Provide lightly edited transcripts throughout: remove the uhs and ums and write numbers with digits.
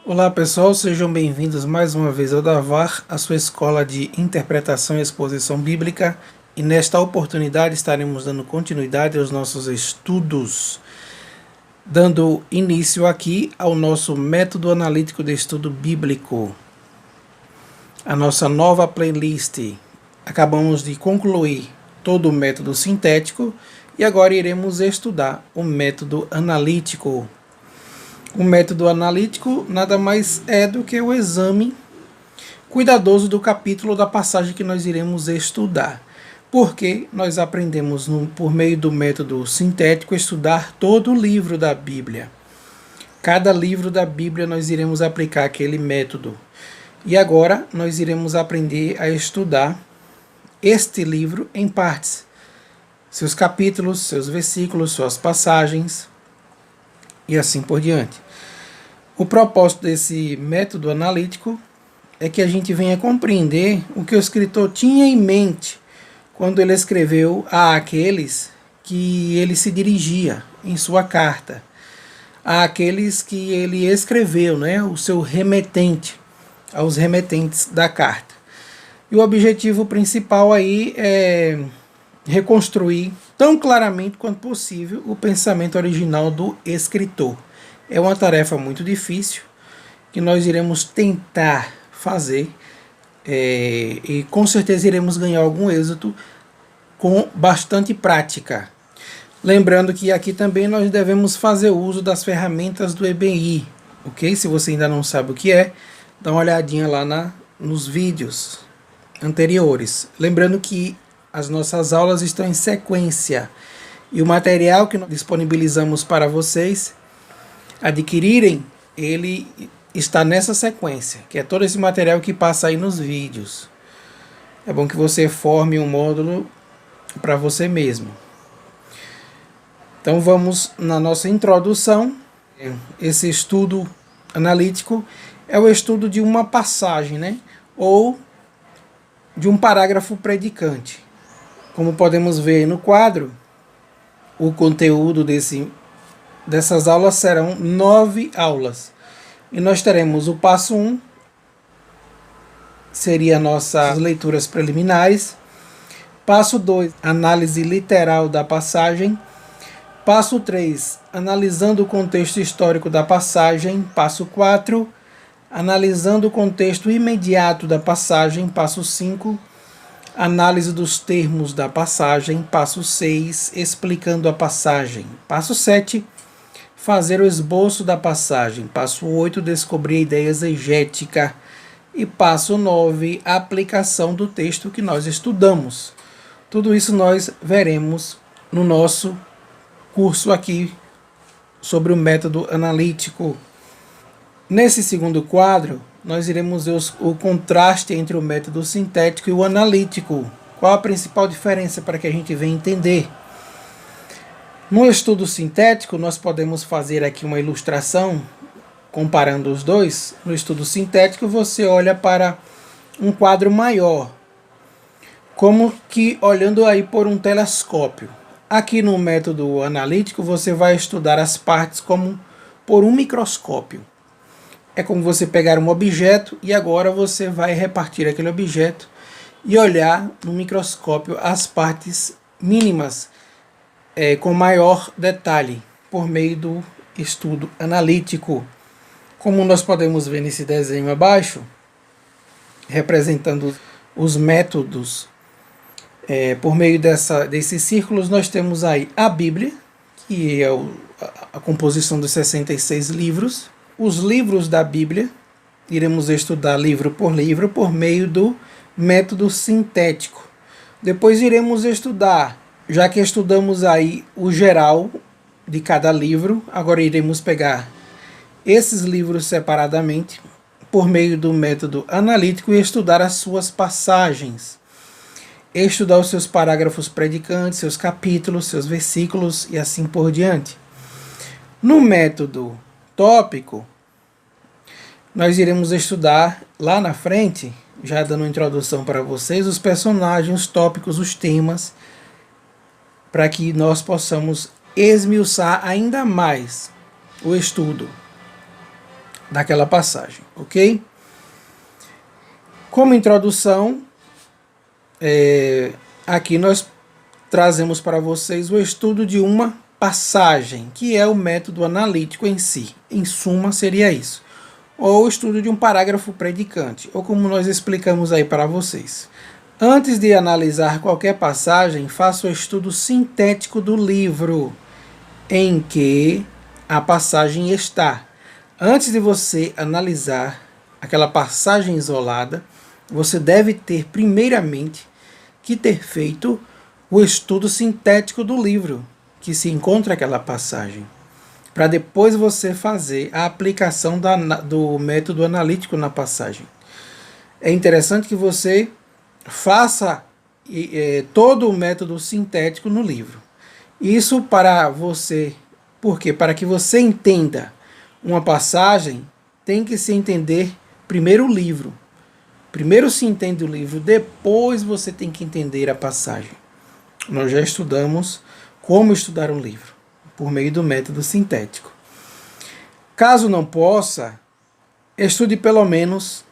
Olá pessoal, sejam bem-vindos mais uma vez ao Davar, a sua escola de interpretação e exposição bíblica. E nesta oportunidade estaremos dando continuidade aos nossos estudos, dando início aqui ao nosso método analítico de estudo bíblico, a nossa nova playlist. Acabamos de concluir todo o método sintético e agora iremos estudar o método analítico. O método analítico nada mais é do que o exame cuidadoso do capítulo da passagem que nós iremos estudar. Porque nós aprendemos, por meio do método sintético, estudar todo o livro da Bíblia. Cada livro da Bíblia nós iremos aplicar aquele método. E agora nós iremos aprender a estudar este livro em partes. Seus capítulos, seus versículos, suas passagens e assim por diante. O propósito desse método analítico é que a gente venha compreender o que o escritor tinha em mente quando ele escreveu àqueles que ele se dirigia em sua carta, àqueles que ele escreveu, o seu remetente, aos remetentes da carta. E o objetivo principal aí é reconstruir tão claramente quanto possível o pensamento original do escritor. É uma tarefa muito difícil que nós iremos tentar fazer e com certeza iremos ganhar algum êxito com bastante prática. Lembrando que aqui também nós devemos fazer uso das ferramentas do EBI, ok? Se você ainda não sabe o que é, dá uma olhadinha lá nos vídeos anteriores. Lembrando que as nossas aulas estão em sequência e o material que nós disponibilizamos para vocês adquirirem, ele está nessa sequência, que é todo esse material que passa aí nos vídeos. É bom que você forme um módulo para você mesmo. Então vamos na nossa introdução. Esse estudo analítico é o estudo de uma passagem, ou de um parágrafo predicante. Como podemos ver no quadro, o conteúdo dessas aulas serão 9 aulas. E nós teremos o passo 1, seria nossas leituras preliminares. Passo 2, análise literal da passagem. Passo 3, analisando o contexto histórico da passagem. Passo 4, analisando o contexto imediato da passagem. Passo 5, análise dos termos da passagem. Passo 6, explicando a passagem. Passo 7, fazer o esboço da passagem. Passo 8, descobrir a ideia exegética. E passo 9, a aplicação do texto que nós estudamos. Tudo isso nós veremos no nosso curso aqui sobre o método analítico. Nesse segundo quadro, nós iremos ver o contraste entre o método sintético e o analítico. Qual a principal diferença para que a gente venha entender? No estudo sintético, nós podemos fazer aqui uma ilustração comparando os dois. No estudo sintético, você olha para um quadro maior, como que olhando aí por um telescópio. Aqui no método analítico, você vai estudar as partes como por um microscópio. É como você pegar um objeto e agora você vai repartir aquele objeto e olhar no microscópio as partes mínimas com maior detalhe por meio do estudo analítico. Como nós podemos ver nesse desenho abaixo, representando os métodos, por meio desses círculos, nós temos aí a Bíblia, que é a composição dos 66 livros. Os livros da Bíblia, iremos estudar livro por meio do método sintético. Depois iremos estudar, já que estudamos aí o geral de cada livro, agora iremos pegar esses livros separadamente por meio do método analítico e estudar as suas passagens. Estudar os seus parágrafos predicantes, seus capítulos, seus versículos e assim por diante. No método tópico, nós iremos estudar lá na frente, já dando uma introdução para vocês, os personagens, os tópicos, os temas, para que nós possamos esmiuçar ainda mais o estudo. daquela passagem, ok? Como introdução, aqui nós trazemos para vocês o estudo de uma passagem, que é o método analítico em si. Em suma, seria isso. Ou o estudo de um parágrafo predicante, ou como nós explicamos aí para vocês. Antes de analisar qualquer passagem, faça o estudo sintético do livro em que a passagem está. Antes de você analisar aquela passagem isolada, você deve ter, primeiramente, que ter feito o estudo sintético do livro que se encontra aquela passagem, para depois você fazer a aplicação do método analítico na passagem. É interessante que você faça todo o método sintético no livro. Isso para você, porque para que você entenda uma passagem, tem que se entender primeiro o livro. Primeiro se entende o livro, depois você tem que entender a passagem. Nós já estudamos como estudar um livro, por meio do método sintético. Caso não possa, estude pelo menos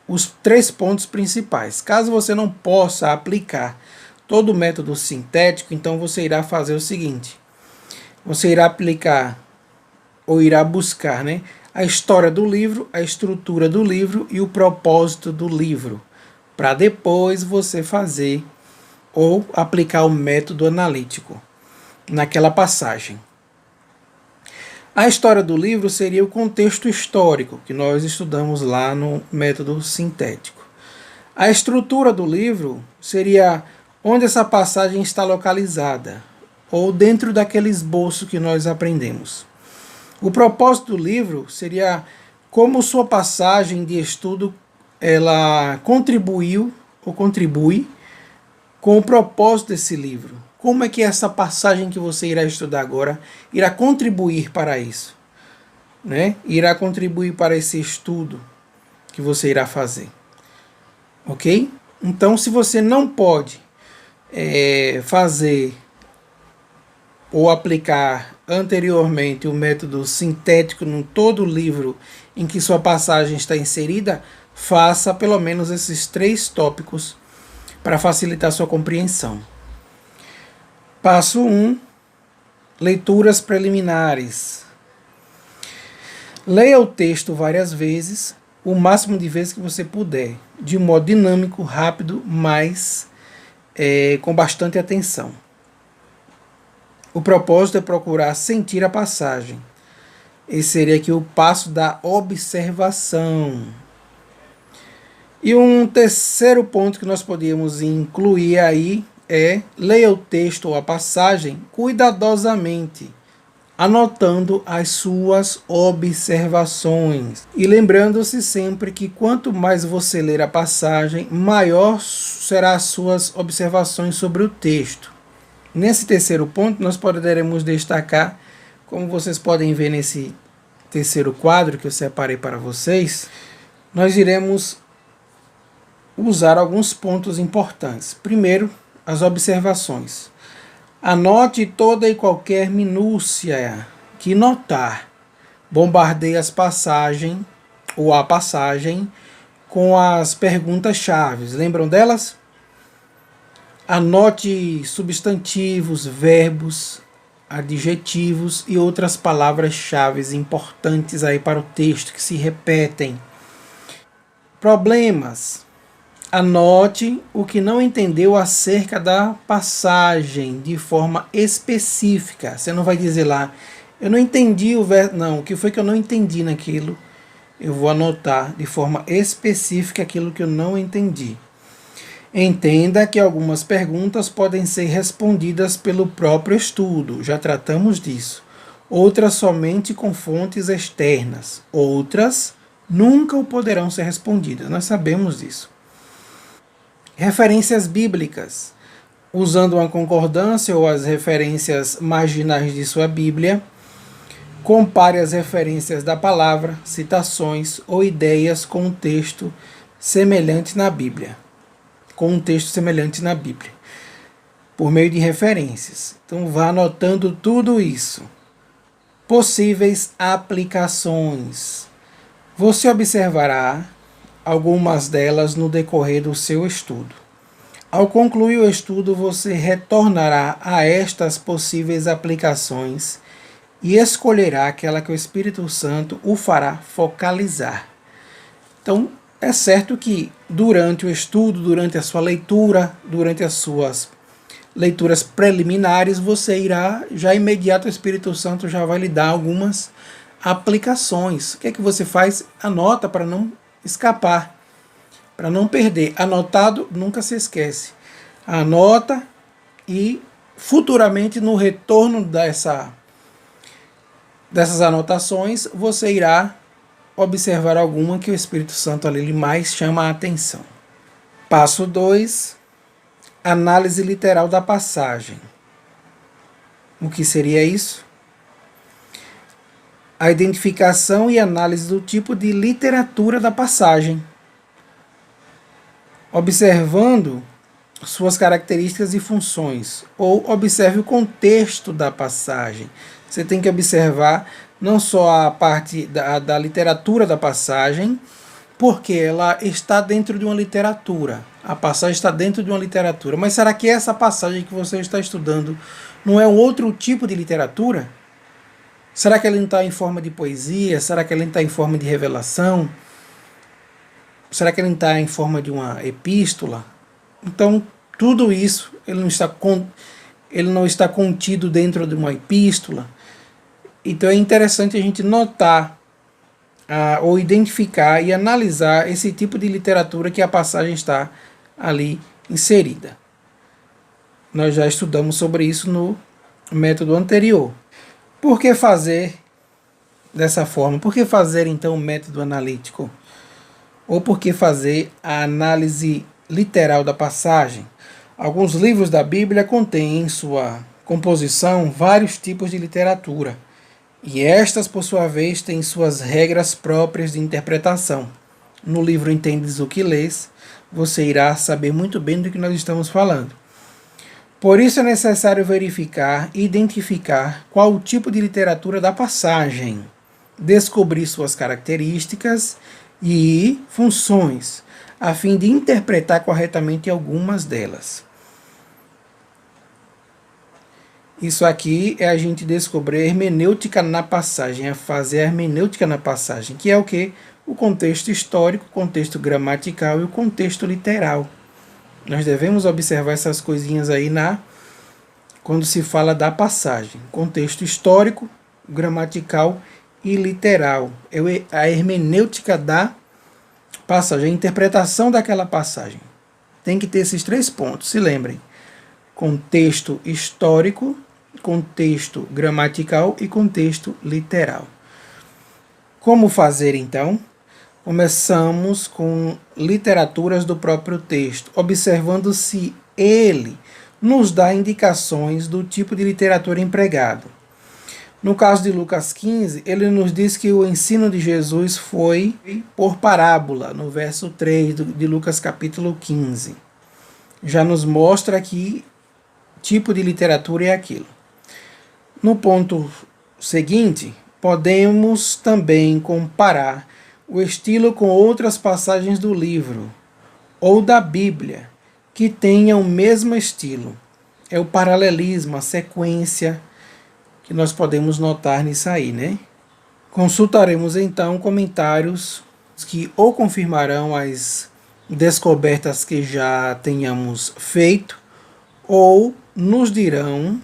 os 3 pontos principais. Caso você não possa aplicar todo o método sintético, então você irá fazer o seguinte: você irá aplicar, ou irá buscar, a história do livro, a estrutura do livro e o propósito do livro, para depois você fazer ou aplicar o método analítico naquela passagem. A história do livro seria o contexto histórico, que nós estudamos lá no método sintético. A estrutura do livro seria onde essa passagem está localizada, ou dentro daquele esboço que nós aprendemos. O propósito do livro seria como sua passagem de estudo ela contribuiu ou contribui com o propósito desse livro. Como é que essa passagem que você irá estudar agora irá contribuir para isso? Irá contribuir para esse estudo que você irá fazer. Ok? Então, se você não pode fazer ou aplicar anteriormente o método sintético em todo o livro em que sua passagem está inserida, faça pelo menos esses 3 tópicos para facilitar sua compreensão. Passo 1. Leituras preliminares. Leia o texto várias vezes, o máximo de vezes que você puder, de modo dinâmico, rápido, mas com bastante atenção. O propósito é procurar sentir a passagem. Esse seria aqui o passo da observação. E um terceiro ponto que nós podíamos incluir aí é leia o texto ou a passagem cuidadosamente, anotando as suas observações. E lembrando-se sempre que quanto mais você ler a passagem, maior serão as suas observações sobre o texto. Nesse terceiro ponto, nós poderemos destacar, como vocês podem ver nesse terceiro quadro que eu separei para vocês, nós iremos usar alguns pontos importantes. Primeiro, as observações. Anote toda e qualquer minúcia que notar. Bombardeie as passagens ou a passagem com as perguntas-chave. Lembram delas? Anote substantivos, verbos, adjetivos e outras palavras-chave importantes aí para o texto que se repetem. Problemas. Anote o que não entendeu acerca da passagem de forma específica. Você não vai dizer lá, eu não entendi o verso. Não, o que foi que eu não entendi naquilo? Eu vou anotar de forma específica aquilo que eu não entendi. Entenda que algumas perguntas podem ser respondidas pelo próprio estudo, já tratamos disso. Outras somente com fontes externas. Outras nunca poderão ser respondidas, nós sabemos disso. Referências bíblicas. Usando uma concordância ou as referências marginais de sua Bíblia, compare as referências da palavra, citações ou ideias com um texto semelhante na Bíblia. Por meio de referências. Então vá anotando tudo isso. Possíveis aplicações. Você observará algumas delas no decorrer do seu estudo. Ao concluir o estudo, você retornará a estas possíveis aplicações e escolherá aquela que o Espírito Santo o fará focalizar. Então, é certo que durante o estudo, durante a sua leitura, durante as suas leituras preliminares, você irá, já imediato o Espírito Santo já vai lhe dar algumas aplicações. O que é que você faz? Anota para não escapar, para não perder. Anotado nunca se esquece. Anota e futuramente no retorno dessas anotações você irá observar alguma que o Espírito Santo ali mais chama a atenção. Passo 2. Análise literal da passagem. O que seria isso? A identificação e análise do tipo de literatura da passagem, observando suas características e funções, ou observe o contexto da passagem. Você tem que observar não só a parte da literatura da passagem, porque ela está dentro de uma literatura. A passagem está dentro de uma literatura. Mas será que essa passagem que você está estudando não é um outro tipo de literatura? Será que ela não está em forma de poesia? Será que ela não está em forma de revelação? Será que ela não está em forma de uma epístola? Então, tudo isso ele não está contido dentro de uma epístola. Então é interessante a gente notar ou identificar e analisar esse tipo de literatura que a passagem está ali inserida. Nós já estudamos sobre isso no método anterior. Por que fazer dessa forma? Por que fazer então o método analítico? Ou por que fazer a análise literal da passagem? Alguns livros da Bíblia contêm em sua composição vários tipos de literatura. E estas, por sua vez, têm suas regras próprias de interpretação. No livro Entendes o que Lês, você irá saber muito bem do que nós estamos falando. Por isso é necessário verificar e identificar qual o tipo de literatura da passagem, descobrir suas características e funções, a fim de interpretar corretamente algumas delas. Isso aqui é a gente descobrir a hermenêutica na passagem, a fazer a hermenêutica na passagem, que é o quê? O contexto histórico, o contexto gramatical e o contexto literal. Nós devemos observar essas coisinhas aí quando se fala da passagem. Contexto histórico, gramatical e literal. É a hermenêutica da passagem, a interpretação daquela passagem. Tem que ter esses 3 pontos, se lembrem. Contexto histórico, contexto gramatical e contexto literal. Como fazer então? Começamos com literaturas do próprio texto, observando se ele nos dá indicações do tipo de literatura empregado. No caso de Lucas 15, ele nos diz que o ensino de Jesus foi por parábola, no verso 3 de Lucas capítulo 15. Já nos mostra que tipo de literatura é aquilo. No ponto seguinte, podemos também comparar o estilo com outras passagens do livro ou da Bíblia que tenham o mesmo estilo. É o paralelismo, a sequência que nós podemos notar nisso aí, né? Consultaremos então comentários que ou confirmarão as descobertas que já tenhamos feito ou nos dirão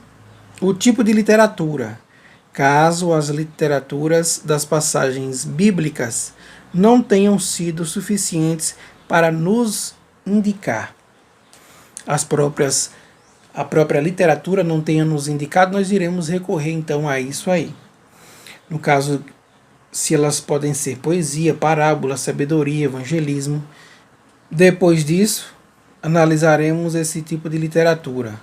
o tipo de literatura, caso as literaturas das passagens bíblicas não tenham sido suficientes para nos indicar. A própria literatura não tenha nos indicado, nós iremos recorrer então a isso aí. No caso, se elas podem ser poesia, parábola, sabedoria, evangelismo. Depois disso, analisaremos esse tipo de literatura,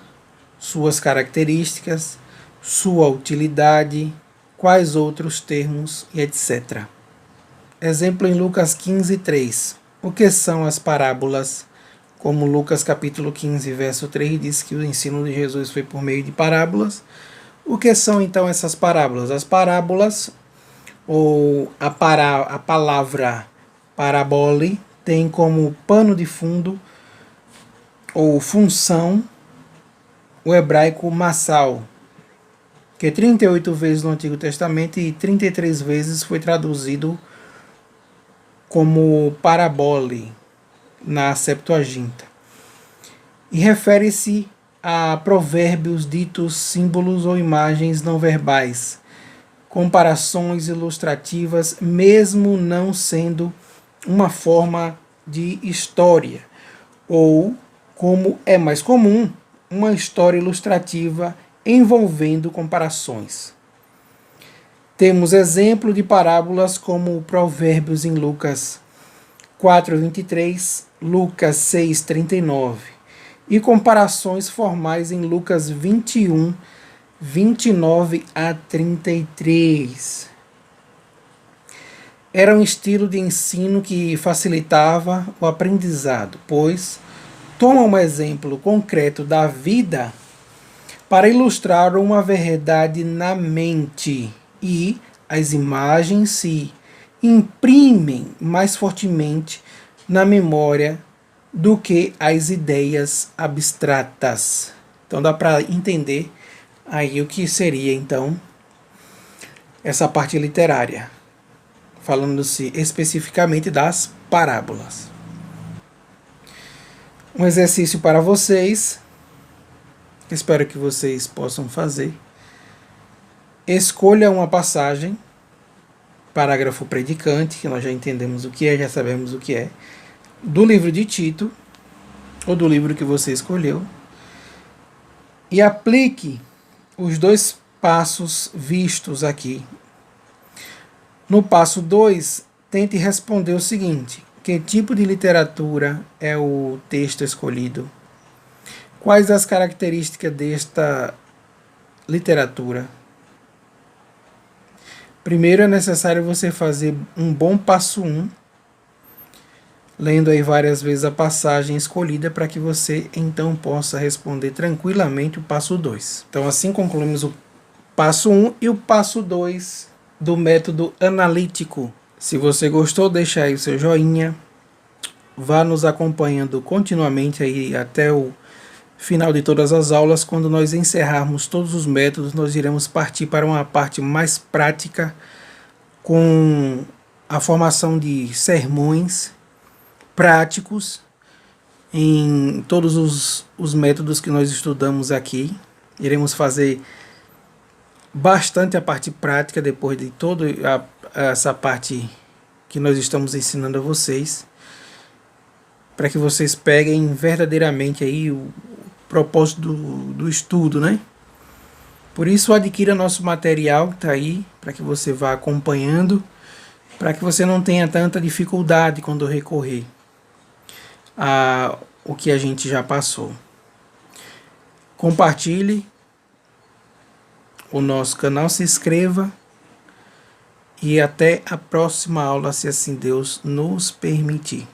suas características, sua utilidade, quais outros termos e etc. Exemplo em Lucas 15, 3. O que são as parábolas? Como Lucas capítulo 15, verso 3 diz que o ensino de Jesus foi por meio de parábolas. O que são então essas parábolas? As parábolas, ou a palavra parabole tem como pano de fundo ou função o hebraico massal, que é 38 vezes no Antigo Testamento e 33 vezes foi traduzido como parabole na Septuaginta. E refere-se a provérbios ditos símbolos ou imagens não verbais, comparações ilustrativas, mesmo não sendo uma forma de história, ou, como é mais comum, uma história ilustrativa envolvendo comparações. Temos exemplo de parábolas como Provérbios em Lucas 4:23, Lucas 6:39, e comparações formais em Lucas 21, 29 a 33. Era um estilo de ensino que facilitava o aprendizado, pois toma um exemplo concreto da vida para ilustrar uma verdade na mente, e as imagens se imprimem mais fortemente na memória do que as ideias abstratas. Então dá para entender aí o que seria então essa parte literária, falando-se especificamente das parábolas. Um exercício para vocês, espero que vocês possam fazer. Escolha uma passagem, parágrafo predicante, que nós já entendemos o que é, já sabemos o que é, do livro de Tito, ou do livro que você escolheu, e aplique os dois passos vistos aqui. No passo 2, tente responder o seguinte: que tipo de literatura é o texto escolhido? Quais as características desta literatura? Primeiro é necessário você fazer um bom passo 1, lendo aí várias vezes a passagem escolhida para que você então possa responder tranquilamente o passo 2. Então assim concluímos o passo 1 e o passo 2 do método analítico. Se você gostou, deixa aí o seu joinha, vá nos acompanhando continuamente aí até o final de todas as aulas. Quando nós encerrarmos todos os métodos, nós iremos partir para uma parte mais prática, com a formação de sermões práticos em todos os métodos que nós estudamos aqui. Iremos fazer bastante a parte prática depois de toda essa parte que nós estamos ensinando a vocês, para que vocês peguem verdadeiramente aí o propósito do estudo, né? Por isso, adquira nosso material que está aí, para que você vá acompanhando, para que você não tenha tanta dificuldade quando recorrer a o que a gente já passou. Compartilhe o nosso canal, se inscreva e até a próxima aula, se assim Deus nos permitir.